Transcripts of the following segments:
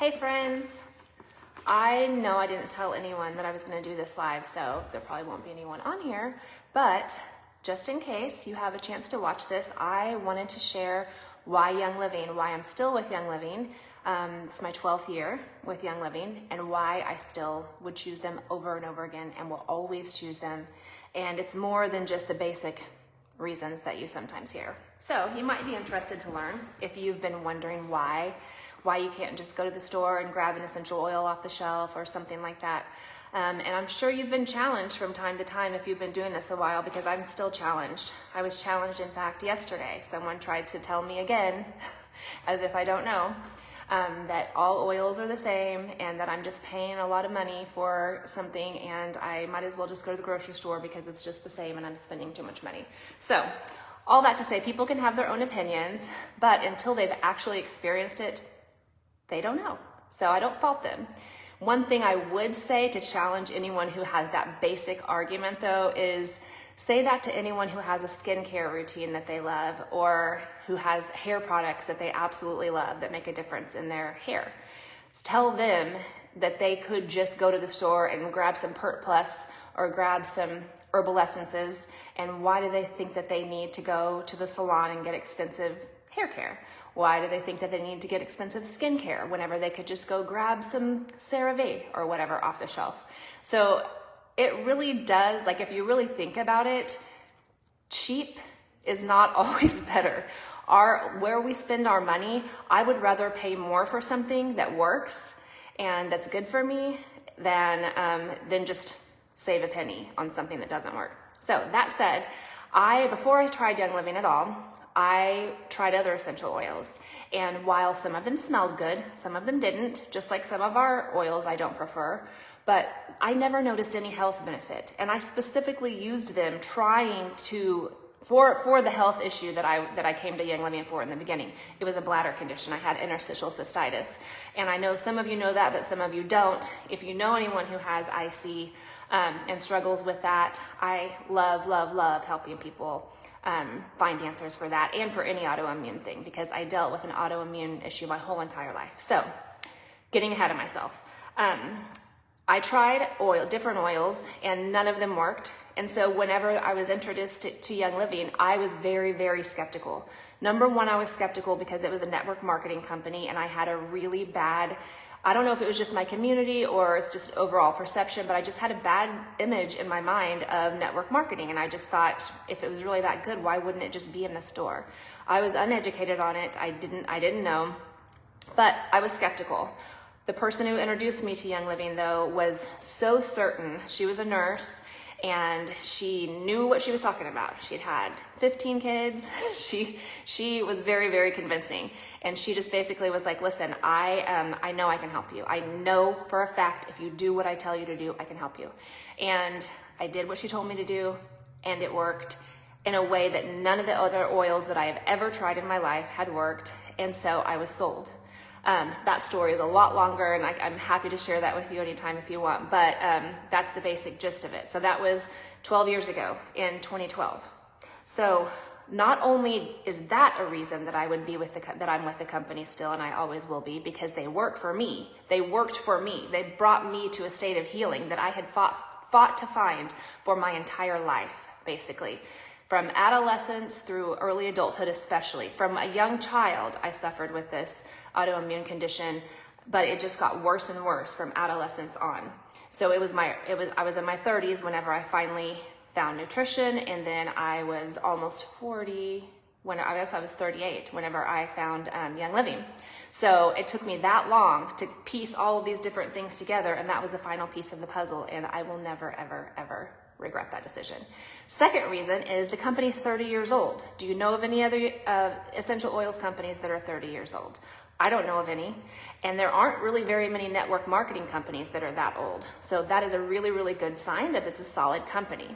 Hey friends, I know I didn't tell anyone that I was going to do this live, so there probably won't be anyone on here, but just in case you have a chance to watch this, I wanted to share why Young Living, why I'm still with Young Living. It's my 12th year with Young Living, and why I still would choose them over and over again and will always choose them. And it's more than just the basic reasons that you sometimes hear. So you might be interested to learn if you've been wondering why you can't just go to the store and grab an essential oil off the shelf or something like that. And I'm sure you've been challenged from time to time if you've been doing this a while, because I'm still challenged. I was challenged, in fact, yesterday. Someone tried to tell me again, as if I don't know, that all oils are the same and that I'm just paying a lot of money for something and I might as well just go to the grocery store because it's just the same and I'm spending too much money. So all that to say, people can have their own opinions, but until they've actually experienced it, they don't know. So I don't fault them. One thing I would say to challenge anyone who has that basic argument though is say that to anyone who has a skincare routine that they love or who has hair products that they absolutely love that make a difference in their hair. Tell them that they could just go to the store and grab some Pert Plus or grab some herbal essences, and why do they think that they need to go to the salon and get expensive hair care? Why do they think that they need to get expensive skincare whenever they could just go grab some CeraVe or whatever off the shelf? So it really does, like if you really think about it, cheap is not always better. Where we spend our money, I would rather pay more for something that works and that's good for me than just save a penny on something that doesn't work. So that said, before I tried Young Living at all, I tried other essential oils, and while some of them smelled good, some of them didn't, just like some of our oils I don't prefer, but I never noticed any health benefit. And I specifically used them trying to, for the health issue that I came to Young Living for in the beginning. It was a bladder condition. I had interstitial cystitis. And I know some of you know that, but some of you don't. If you know anyone who has IC and struggles with that, I love, love, love helping people find answers for that and for any autoimmune thing, because I dealt with an autoimmune issue my whole entire life. So getting ahead of myself. I tried different oils and none of them worked. And so whenever I was introduced to Young Living, I was very, very skeptical. Number one, I was skeptical because it was a network marketing company and I had a really bad, I don't know if it was just my community or it's just overall perception, but I just had a bad image in my mind of network marketing. And I just thought, if it was really that good, why wouldn't it just be in the store? I was uneducated on it. I didn't know, but I was skeptical. The person who introduced me to Young Living though was so certain. She was a nurse and she knew what she was talking about. She'd had 15 kids. She was very, very convincing. And she just basically was like, listen, I know I can help you. I know for a fact, if you do what I tell you to do, I can help you. And I did what she told me to do, and it worked in a way that none of the other oils that I have ever tried in my life had worked. And so I was sold. That story is a lot longer, and I'm happy to share that with you anytime if you want, but that's the basic gist of it. So that was 12 years ago in 2012. So not only is that a reason that I would be that I'm with the company still, and I always will be, because they work for me. They worked for me. They brought me to a state of healing that I had fought to find for my entire life, basically. From adolescence through early adulthood, especially. From a young child, I suffered with this autoimmune condition, but it just got worse and worse from adolescence on. So I was in my 30s whenever I finally found nutrition, and then I was almost 40 I guess I was 38 whenever I found Young Living. So it took me that long to piece all of these different things together, and that was the final piece of the puzzle, and I will never, ever, ever regret that decision. Second reason is the company's 30 years old. Do you know of any other essential oils companies that are 30 years old? I don't know of any, and there aren't really very many network marketing companies that are that old. So that is a really, really good sign that it's a solid company.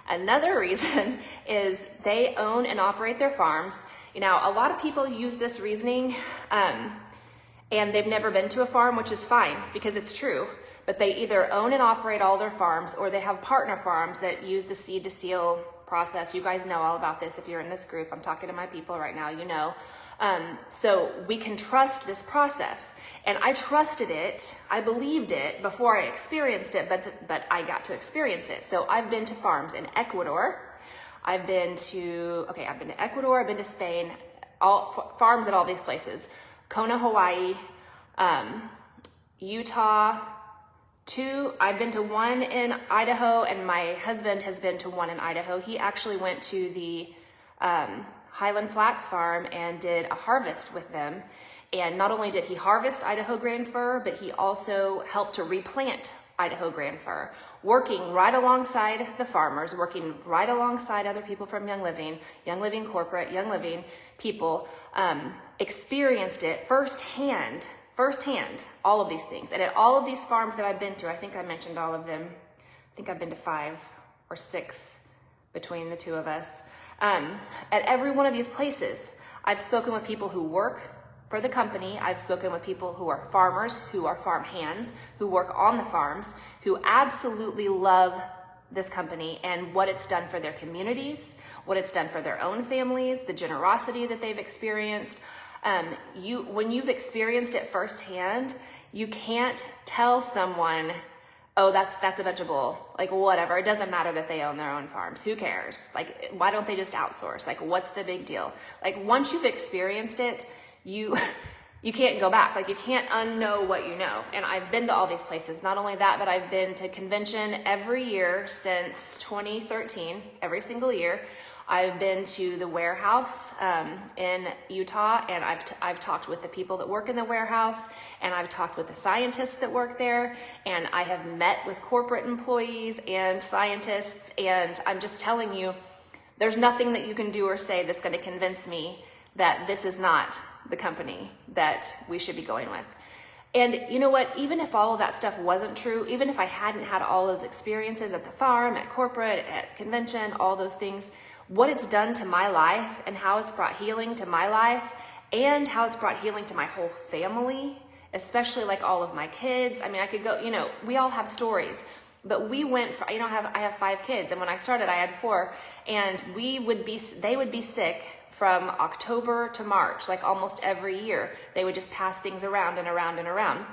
Another reason is they own and operate their farms. You know, a lot of people use this reasoning and they've never been to a farm, which is fine because it's true. But they either own and operate all their farms, or they have partner farms that use the seed to seal process. You guys know all about this if you're in this group. I'm talking to my people right now, you know. So we can trust this process. And I trusted it, I believed it before I experienced it, but I got to experience it. So I've been to farms in Ecuador. I've been to Ecuador, I've been to Spain, all farms at all these places. Kona, Hawaii, Utah, I've been to one in Idaho, and my husband has been to one in Idaho. He actually went to the Highland Flats farm and did a harvest with them. And not only did he harvest Idaho grand fir, but he also helped to replant Idaho grand fir, working right alongside the farmers, working right alongside other people from Young Living Corporate, Young Living people, experienced it firsthand, all of these things. And at all of these farms that I've been to, I think I mentioned all of them. I think I've been to 5 or 6 between the two of us. At every one of these places, I've spoken with people who work for the company. I've spoken with people who are farmers, who are farm hands, who work on the farms, who absolutely love this company and what it's done for their communities, what it's done for their own families, the generosity that they've experienced. When you've experienced it firsthand, you can't tell someone, oh, that's a vegetable, like whatever. It doesn't matter that they own their own farms. Who cares? Like, why don't they just outsource? Like, what's the big deal? Like, once you've experienced it, you can't go back. Like, you can't unknow what you know. And I've been to all these places. Not only that, but I've been to convention every year since 2013, every single year. I've been to the warehouse in Utah, and I've talked with the people that work in the warehouse, and I've talked with the scientists that work there, and I have met with corporate employees and scientists, and I'm just telling you, there's nothing that you can do or say that's going to convince me that this is not the company that we should be going with. And you know what, even if all of that stuff wasn't true, even if I hadn't had all those experiences at the farm, at corporate, at convention, all those things, what it's done to my life and how it's brought healing to my life and how it's brought healing to my whole family, especially like all of my kids. I mean, I could go, we all have stories, but we went for, I have 5 kids, and when I started, I had 4, and they would be sick from October to March, like almost every year. They would just pass things around and around and around.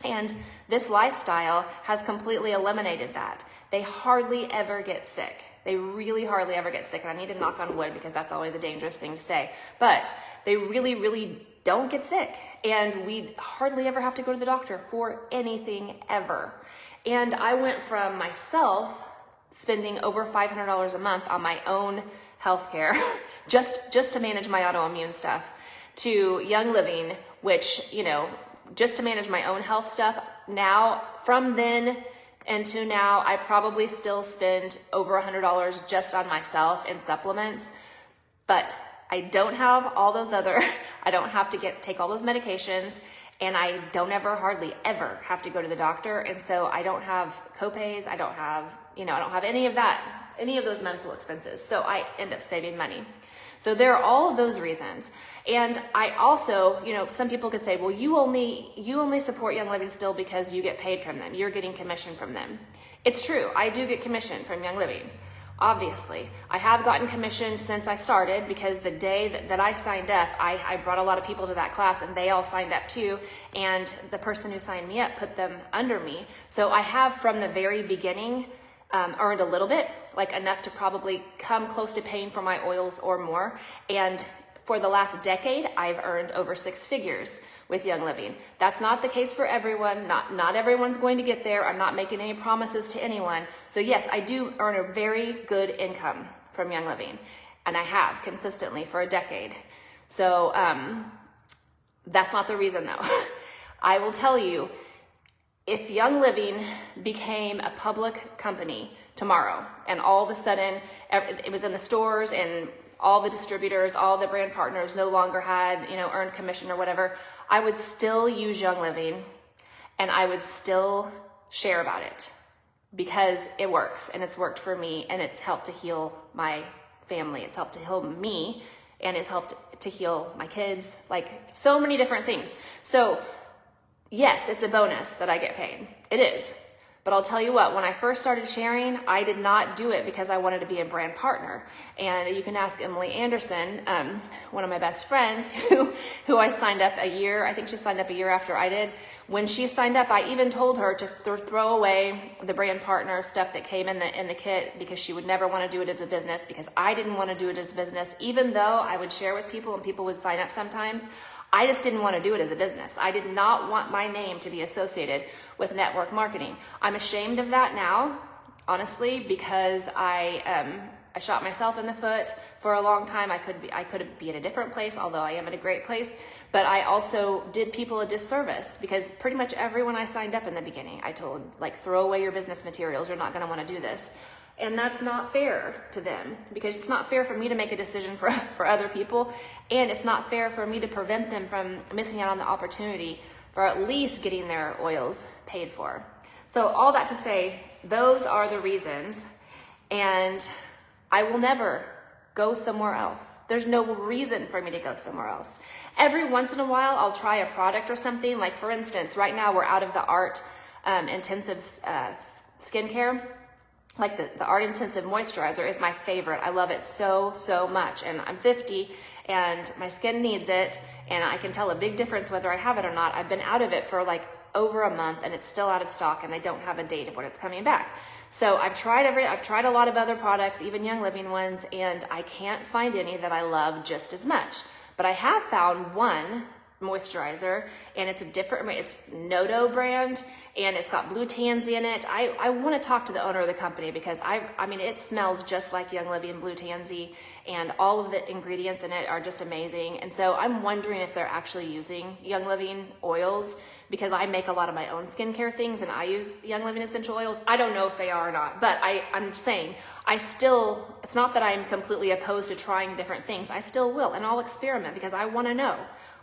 And this lifestyle has completely eliminated that. They hardly ever get sick. They really hardly ever get sick. And I need to knock on wood because that's always a dangerous thing to say. But they really, really don't get sick. And we hardly ever have to go to the doctor for anything ever. And I went from myself spending over $500 a month on my own healthcare, just to manage my autoimmune stuff, to Young Living, which, just to manage my own health stuff. Now, from then and to now, I probably still spend over $100 just on myself in supplements, but I don't have all those I don't have to take all those medications, and I don't hardly ever have to go to the doctor. And so I don't have copays. I don't have any of that, any of those medical expenses. So I end up saving money. So there are all of those reasons. And I also, some people could say, well, you only support Young Living still because you get paid from them. You're getting commission from them. It's true. I do get commission from Young Living. Obviously, I have gotten commission since I started, because the day that I signed up, I brought a lot of people to that class, and they all signed up too. And the person who signed me up put them under me. So I have from the very beginning earned a little bit, like enough to probably come close to paying for my oils or more. And for the last decade, I've earned over 6 figures with Young Living. That's not the case for everyone. Not everyone's going to get there. I'm not making any promises to anyone. So yes, I do earn a very good income from Young Living, and I have consistently for a decade. So that's not the reason though. I will tell you, if Young Living became a public company tomorrow, and all of a sudden it was in the stores and all the distributors, all the brand partners no longer had, earned commission or whatever, I would still use Young Living, and I would still share about it, because it works, and it's worked for me, and it's helped to heal my family. It's helped to heal me, and it's helped to heal my kids, like so many different things. So yes, it's a bonus that I get paid. It is. But I'll tell you what, when I first started sharing, I did not do it because I wanted to be a brand partner. And you can ask Emily Anderson, one of my best friends, who I signed up I think she signed up a year after I did. When she signed up, I even told her to throw away the brand partner stuff that came in the kit, because she would never want to do it as a business, because I didn't want to do it as a business. Even though I would share with people and people would sign up sometimes, I just didn't want to do it as a business. I did not want my name to be associated with network marketing. I'm ashamed of that now, honestly, because I shot myself in the foot for a long time. I could be at a different place, although I am at a great place. But I also did people a disservice, because pretty much everyone I signed up in the beginning, I told, like, throw away your business materials. You're not going to want to do this. And that's not fair to them, because it's not fair for me to make a decision for other people. And it's not fair for me to prevent them from missing out on the opportunity for at least getting their oils paid for. So all that to say, those are the reasons. And I will never go somewhere else. There's no reason for me to go somewhere else. Every once in a while, I'll try a product or something. Like, for instance, right now we're out of the Art Intensive skincare. Like the Art Intensive Moisturizer is my favorite. I love it so, so much. And I'm 50 and my skin needs it. And I can tell a big difference whether I have it or not. I've been out of it for like over a month and it's still out of stock, and I don't have a date of when it's coming back. So I've tried a lot of other products, even Young Living ones, and I can't find any that I love just as much. But I have found one moisturizer, and it's Noto brand, and it's got blue tansy in it. I want to talk to the owner of the company, because I mean it smells just like Young Living blue tansy, and all of the ingredients in it are just amazing. And so I'm wondering if they're actually using Young Living oils, because I make a lot of my own skincare things and I use Young Living essential oils. I don't know if they are or not, but I'm saying it's not that I'm completely opposed to trying different things. I still will, and I'll experiment, because I want to know.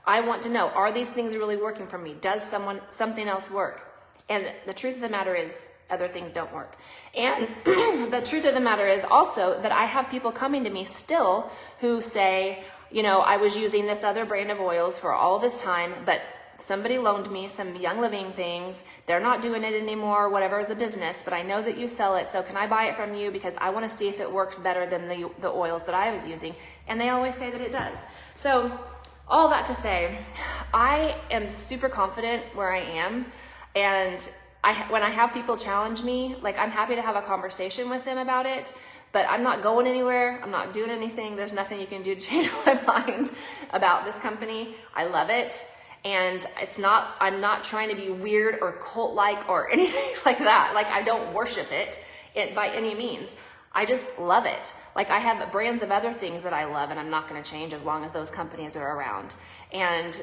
I want to know, are these things really working for me? Does something else work? And the truth of the matter is, other things don't work. And the truth of the matter is also that I have people coming to me still who say, I was using this other brand of oils for all this time, but somebody loaned me some Young Living things. They're not doing it anymore, whatever, as a business, but I know that you sell it, so can I buy it from you, because I want to see if it works better than the oils that I was using. And they always say that it does. So all that to say, I am super confident where I am, and when I have people challenge me, like, I'm happy to have a conversation with them about it, but I'm not going anywhere. I'm not doing anything. There's nothing you can do to change my mind about this company. I love it. And I'm not trying to be weird or cult-like or anything like that. Like, I don't worship it by any means. I just love it. Like, I have brands of other things that I love, and I'm not going to change as long as those companies are around. And,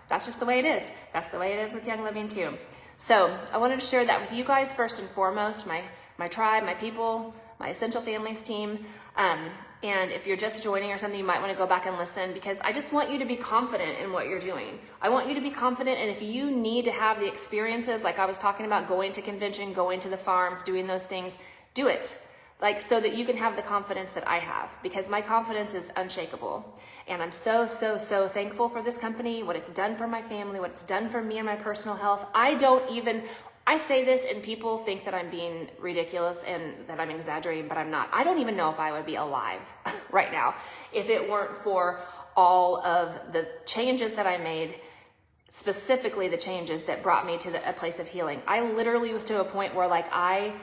that's just the way it is. That's the way it is with Young Living too. So I wanted to share that with you guys first and foremost, my tribe, my people, my Essential Families team. And if you're just joining or something, you might want to go back and listen, because I just want you to be confident in what you're doing. I want you to be confident, and if you need to have the experiences, like I was talking about, going to convention, going to the farms, doing those things, do it. Like, so that you can have the confidence that I have, because my confidence is unshakable. And I'm so, so, so thankful for this company, what it's done for my family, what it's done for me and my personal health. I say this and people think that I'm being ridiculous and that I'm exaggerating, but I'm not. I don't even know if I would be alive right now if it weren't for all of the changes that I made, specifically the changes that brought me to a place of healing. I literally was to a point where, like, I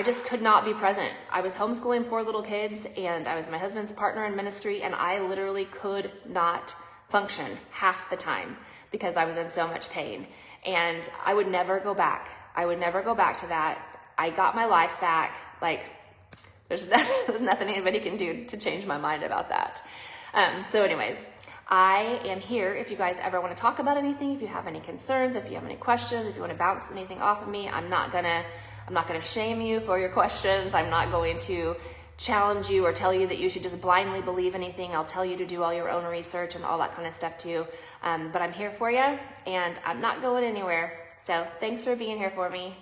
just could not be present. I was homeschooling 4 little kids, and I was my husband's partner in ministry, and I literally could not function half the time because I was in so much pain. And I would never go back. I would never go back to that. I got my life back. Like, there's nothing anybody can do to change my mind about that. So anyways, I am here if you guys ever want to talk about anything, if you have any concerns, if you have any questions, if you want to bounce anything off of me. I'm not gonna shame you for your questions. I'm not going to challenge you or tell you that you should just blindly believe anything. I'll tell you to do all your own research and all that kind of stuff too. But I'm here for you, and I'm not going anywhere. So thanks for being here for me.